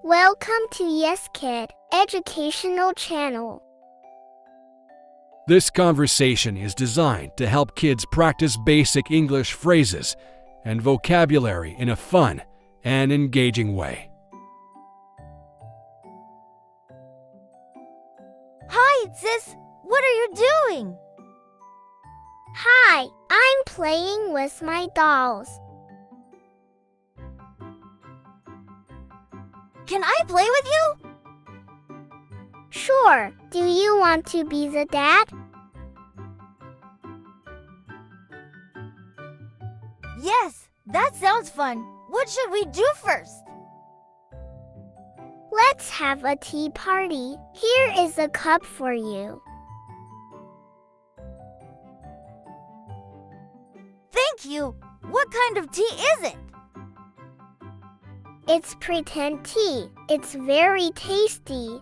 Welcome to Yes Kid Educational Channel. This conversation is designed to help kids practice basic English phrases and vocabulary in a fun and engaging way. Hi, sis. What are you doing? Hi, I'm playing with my dolls. Can I play with you? Sure. Do you want to be the dad? Yes, that sounds fun. What should we do first? Let's have a tea party. Here is a cup for you. Thank you. What kind of tea is it? It's pretend tea. It's very tasty.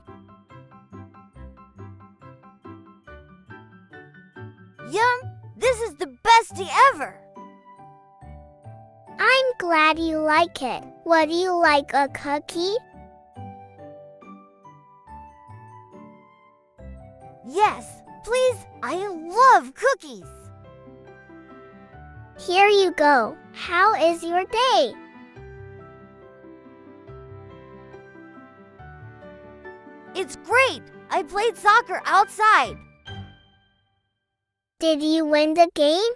Yum! This is the best tea ever! I'm glad you like it. Would you like a cookie? Yes, please. I love cookies. Here you go. How is your day? It's great. I played soccer outside. Did you win the game?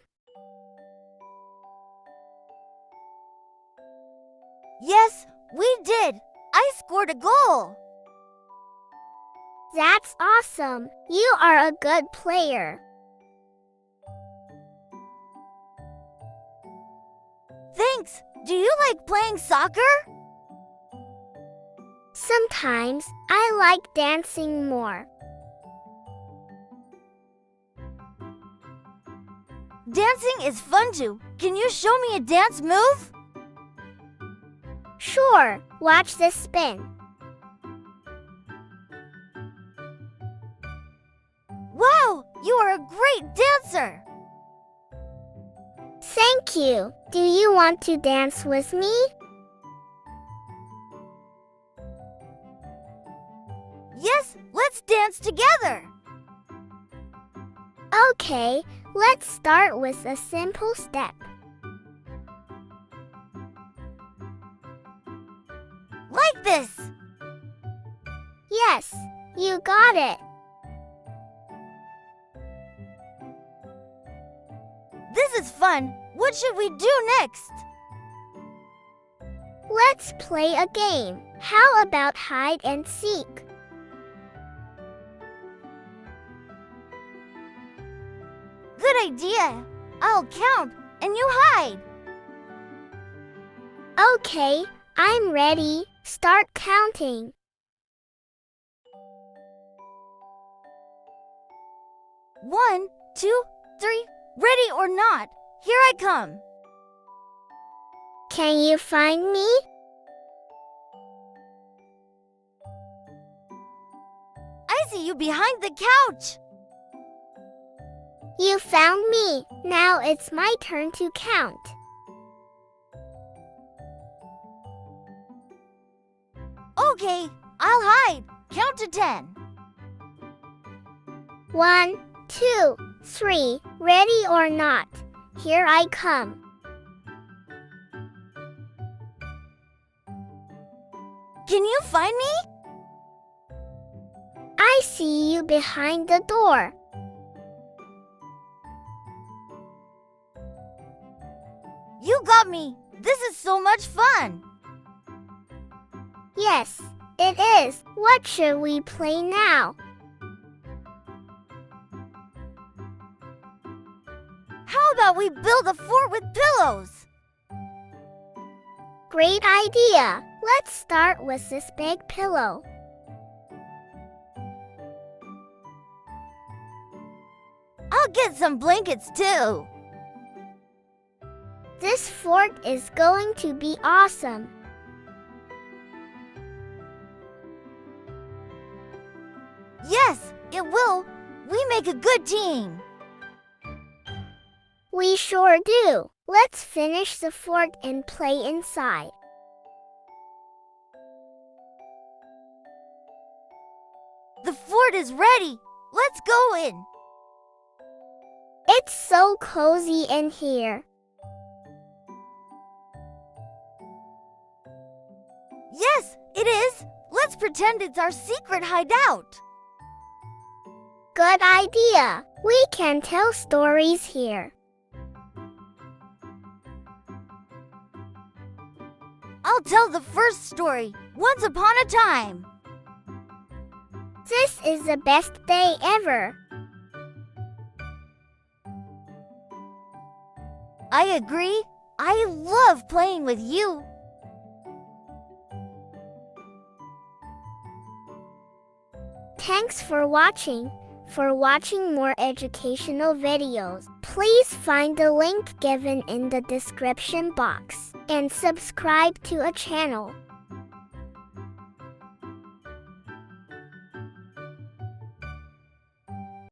Yes, we did. I scored a goal. That's awesome. You are a good player. Thanks. Do you like playing soccer? Sometimes I like dancing more. Dancing is fun too. Can you show me a dance move? Sure. Watch this spin. Wow, you are a great dancer. Thank you. Do you want to dance with me? Yes, let's dance together. Okay, let's start with a simple step. Like this. Yes, you got it. This is fun. What should we do next? Let's play a game. How about hide and seek? Good idea. I'll count and you hide. Okay, I'm ready. Start counting. 1, 2, 3. Ready or not, here I come. Can you find me? I see you behind the couch. You found me. Now it's my turn to count. Okay, I'll hide. Count to 10. 1, 2, 3. Ready or not, here I come. Can you find me? I see you behind the door. You got me. This is so much fun. Yes, it is. What should we play now? How about we build a fort with pillows? Great idea. Let's start with this big pillow. I'll get some blankets too. This fort is going to be awesome. Yes, it will. We make a good team. We sure do. Let's finish the fort and play inside. The fort is ready. Let's go in. It's so cozy in here. Yes, it is. Let's pretend it's our secret hideout. Good idea. We can tell stories here. I'll tell the first story. Once upon a time. This is the best day ever. I agree. I love playing with you. Thanks for watching. For watching more educational videos, please find the link given in the description box and subscribe to a channel.